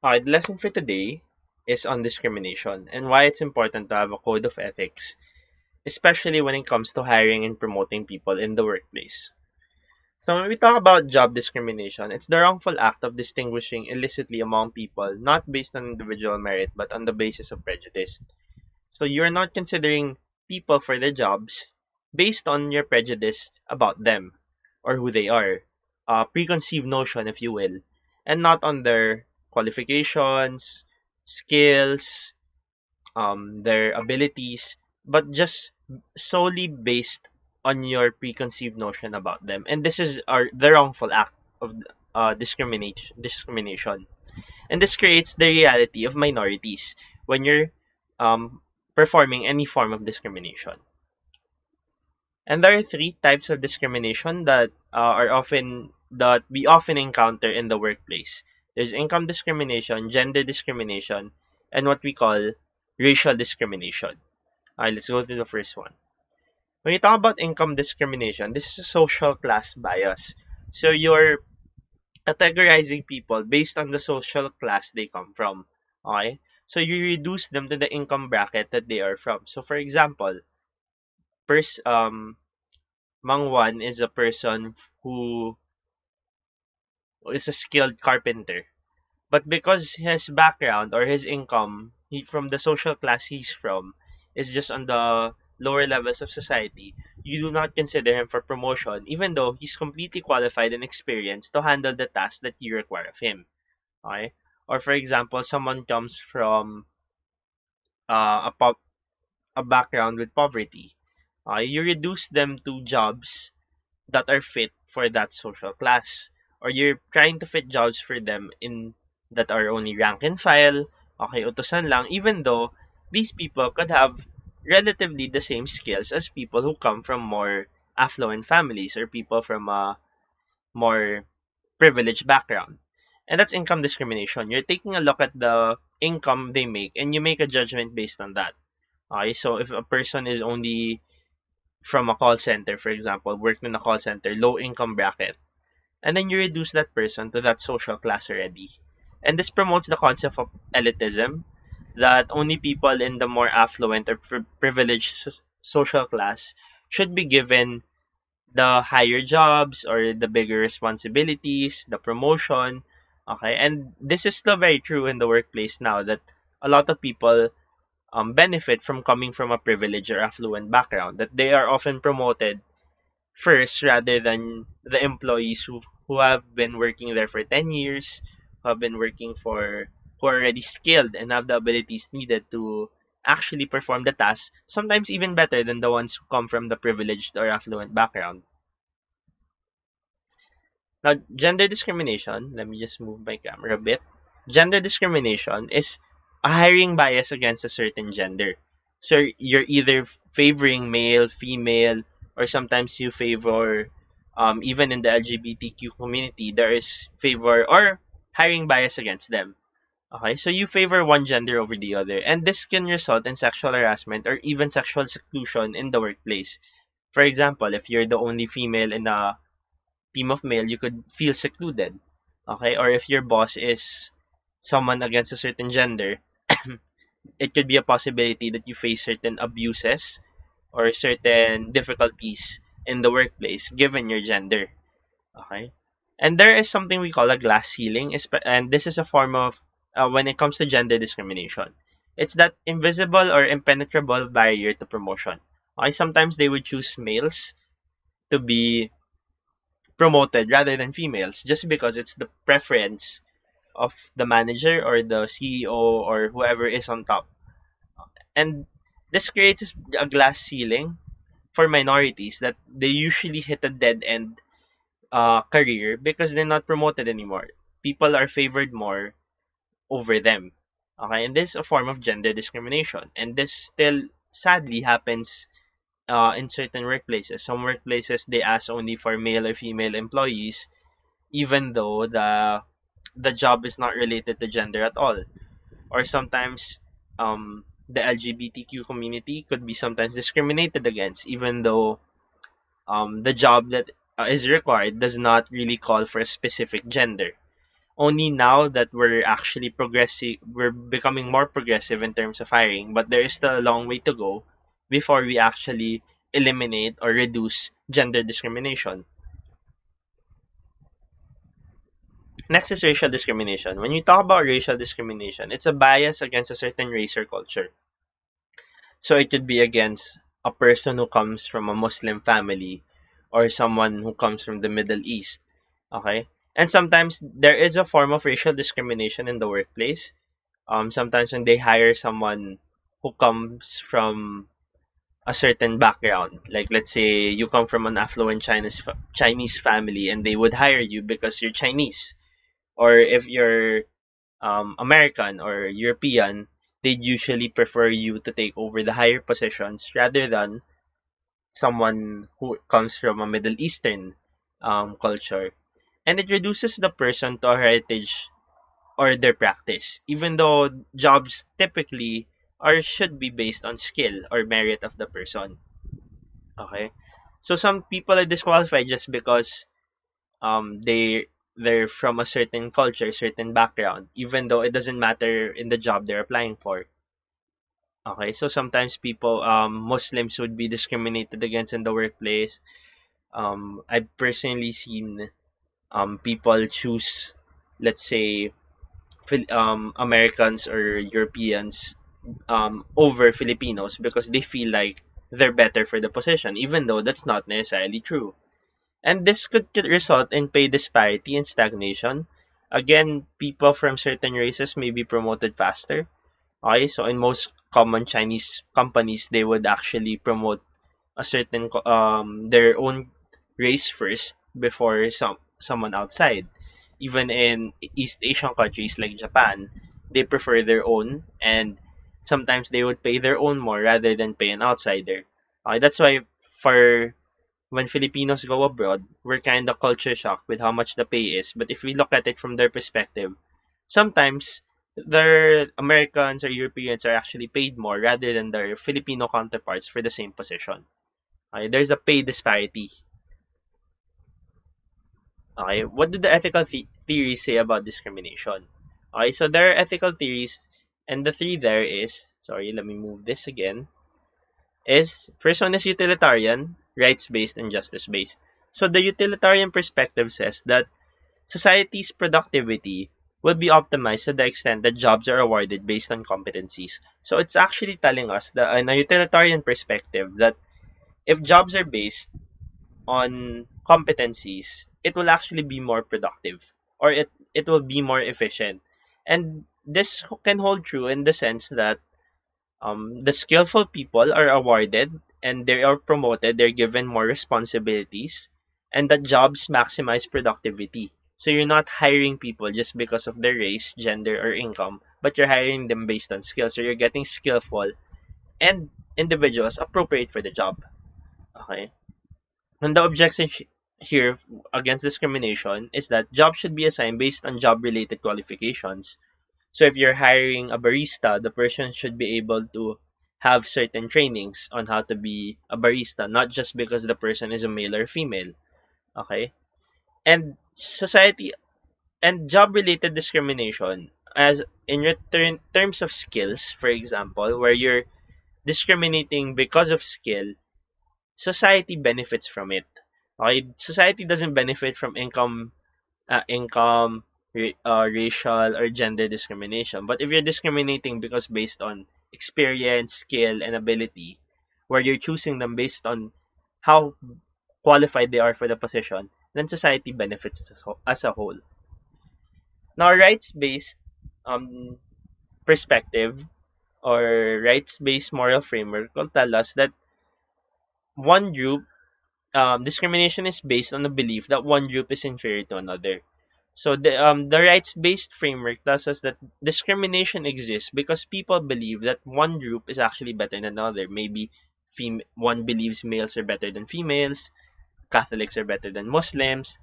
The lesson for today is on discrimination and why it's important to have a code of ethics, especially when it comes to hiring and promoting people in the workplace. So, when we talk about job discrimination, it's the wrongful act of distinguishing illicitly among people, not based on individual merit, but on the basis of prejudice. So, you're not considering people for their jobs based on your prejudice about them or who they are, a preconceived notion, if you will, and not on their qualifications, skills, their abilities, but just solely based on your preconceived notion about them. And this is the wrongful act of discrimination. And this creates the reality of minorities when you're um, performing any form of discrimination. And there are three types of discrimination that we often encounter in the workplace. There's income discrimination, gender discrimination, and what we call racial discrimination. Alright, let's go to the first one. When you talk about income discrimination, this is a social class bias. So you're categorizing people based on the social class they come from. Okay? So you reduce them to the income bracket that they are from. So for example, pers- um Mang Wan is a person who is a skilled carpenter. But because his background or his income from the social class he's from is just on the lower levels of society, you do not consider him for promotion, even though he's completely qualified and experienced to handle the task that you require of him. Okay? Or for example, someone comes from a background with poverty. You reduce them to jobs that are fit for that social class, or you're trying to fit jobs for them in that are only rank and file, okay, utusan lang, even though these people could have relatively the same skills as people who come from more affluent families or people from a more privileged background. And that's income discrimination. You're taking a look at the income they make and you make a judgment based on that. Okay, so if a person is only from a call center, for example, worked in a call center, low income bracket, and then you reduce that person to that social class already. And this promotes the concept of elitism, that only people in the more affluent or privileged social class should be given the higher jobs or the bigger responsibilities, the promotion. Okay, and this is still very true in the workplace now that a lot of people benefit from coming from a privileged or affluent background, that they are often promoted first rather than the employees who have been working there for 10 years, who have been working for, who are already skilled and have the abilities needed to actually perform the task, sometimes even better than the ones who come from the privileged or affluent background. Now, gender discrimination, let me just move my camera a bit. Gender discrimination is a hiring bias against a certain gender. So you're either favoring male, female, or sometimes you favor, even in the LGBTQ community, there is favor or hiring bias against them. Okay, so you favor one gender over the other, and this can result in sexual harassment or even sexual seclusion in the workplace. For example, if you're the only female in a team of male, you could feel secluded. Okay, or if your boss is someone against a certain gender, it could be a possibility that you face certain abuses or certain difficulties in the workplace given your gender. Okay, and there is something we call a glass ceiling, and this is a form of when it comes to gender discrimination. It's that invisible or impenetrable barrier to promotion. Okay, sometimes they would choose males to be promoted rather than females just because it's the preference of the manager or the CEO or whoever is on top. And this creates a glass ceiling for minorities that they usually hit a dead end career because they're not promoted anymore. People are favored more over them. Okay, and this is a form of gender discrimination. And this still sadly happens in certain workplaces. Some workplaces they ask only for male or female employees, even though the job is not related to gender at all. Or sometimes the LGBTQ community could be sometimes discriminated against, even though the job that is required does not really call for a specific gender. Only now that we're actually progressive, we're becoming more progressive in terms of hiring, but there is still a long way to go before we actually eliminate or reduce gender discrimination. Next is racial discrimination. When you talk about racial discrimination, it's a bias against a certain race or culture. So it could be against a person who comes from a Muslim family or someone who comes from the Middle East. Okay? And sometimes there is a form of racial discrimination in the workplace. Sometimes when they hire someone who comes from a certain background, like let's say you come from an affluent Chinese family, and they would hire you because you're Chinese. Or if you're American or European, they'd usually prefer you to take over the higher positions rather than someone who comes from a Middle Eastern culture. And it reduces the person to a heritage or their practice, even though jobs typically or should be based on skill or merit of the person. Okay, so some people are disqualified just because they're from a certain culture, certain background, even though it doesn't matter in the job they're applying for. Okay, so sometimes people, Muslims would be discriminated against in the workplace. I've personally seen people choose, let's say, Americans or Europeans over Filipinos because they feel like they're better for the position, even though that's not necessarily true. And this could result in pay disparity and stagnation. Again, people from certain races may be promoted faster. Okay, so in most common Chinese companies, they would actually promote a certain their own race first before someone outside. Even in East Asian countries like Japan, they prefer their own, and sometimes they would pay their own more rather than pay an outsider. That's why for when Filipinos go abroad, we're kind of culture shocked with how much the pay is. But if we look at it from their perspective, sometimes their Americans or Europeans are actually paid more rather than their Filipino counterparts for the same position. Okay, there's a pay disparity. Okay, what do the ethical theories say about discrimination? Okay, so there are ethical theories, and the three there is, sorry, let me move this again, is first one is utilitarian, rights-based, and justice-based. So the utilitarian perspective says that society's productivity will be optimized to the extent that jobs are awarded based on competencies. So it's actually telling us that in a utilitarian perspective that if jobs are based on competencies, it will actually be more productive or it will be more efficient. And this can hold true in the sense that the skillful people are awarded and they are promoted, they're given more responsibilities, and that jobs maximize productivity. So you're not hiring people just because of their race, gender, or income, but you're hiring them based on skills. So you're getting skillful and individuals appropriate for the job. Okay. And the objection here against discrimination is that jobs should be assigned based on job related qualifications. So if you're hiring a barista, the person should be able to have certain trainings on how to be a barista, not just because the person is a male or female. Okay? And society and job related discrimination as in return terms of skills, for example, where you're discriminating because of skill, society benefits from it. Okay? Society doesn't benefit from income, racial, or gender discrimination. But if you're discriminating because based on experience, skill, and ability, where you're choosing them based on how qualified they are for the position, then society benefits as a whole. Now, rights-based um, perspective or rights-based moral framework will tell us that one group discrimination is based on the belief that one group is inferior to another. So the rights based framework tells us that discrimination exists because people believe that one group is actually better than another. Maybe one believes males are better than females, Catholics are better than Muslims,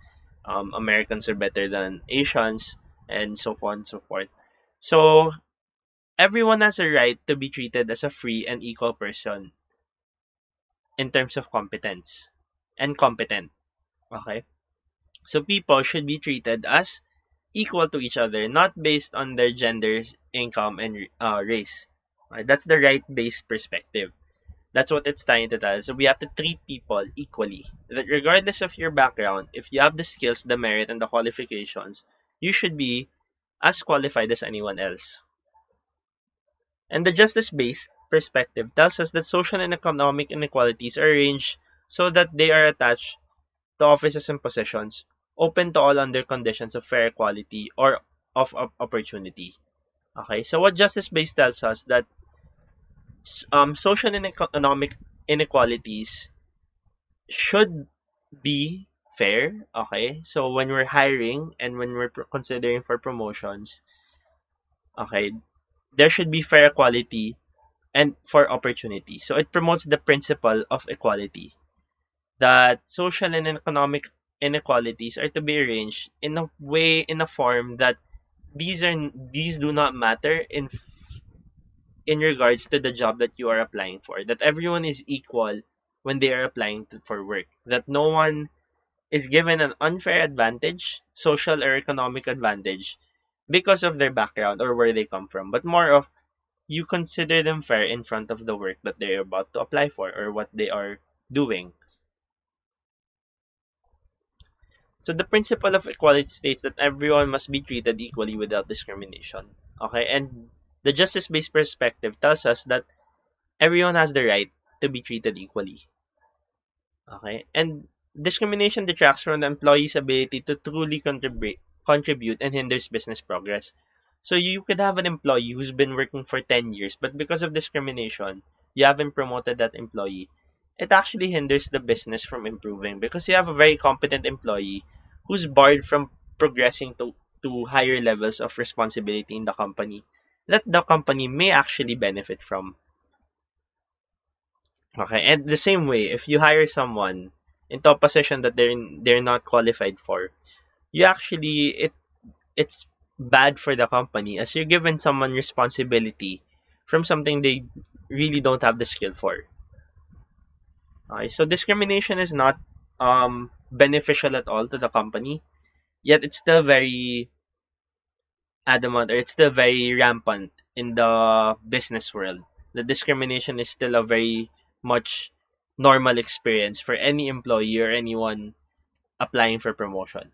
Americans are better than Asians, and so on and so forth. So everyone has a right to be treated as a free and equal person in terms of competence and competent. Okay, so people should be treated as equal to each other, not based on their gender, income, and race. Right? That's the right-based perspective. That's what it's trying to tell. So we have to treat people equally. That regardless of your background, if you have the skills, the merit, and the qualifications, you should be as qualified as anyone else. And the justice-based perspective tells us that social and economic inequalities are arranged so that they are attached to offices and positions, open to all under conditions of fair equality or of opportunity. Okay, so what justice-based tells us that social and economic inequalities should be fair. Okay, so when we're hiring and when we're considering for promotions, okay, there should be fair equality and for opportunity. So it promotes the principle of equality, that social and economic inequalities are to be arranged in a way, in a form that these do not matter in regards to the job that you are applying for. That everyone is equal when they are applying for work. That no one is given an unfair advantage, social or economic advantage, because of their background or where they come from, but more of you consider them fair in front of the work that they're about to apply for or what they are doing. So the principle of equality states that everyone must be treated equally without discrimination. Okay, and the justice-based perspective tells us that everyone has the right to be treated equally. Okay, and discrimination detracts from the employee's ability to truly contribute and hinders business progress. So you could have an employee who's been working for 10 years, but because of discrimination, you haven't promoted that employee. It actually hinders the business from improving because you have a very competent employee who's barred from progressing to higher levels of responsibility in the company that the company may actually benefit from. Okay, and the same way, if you hire someone into a position that they're not qualified for, you actually it's bad for the company as you're giving someone responsibility from something they really don't have the skill for. Okay, so discrimination is not beneficial at all to the company, yet it's still very adamant or it's still very rampant in the business world. The discrimination is still a very much normal experience for any employee or anyone applying for promotion.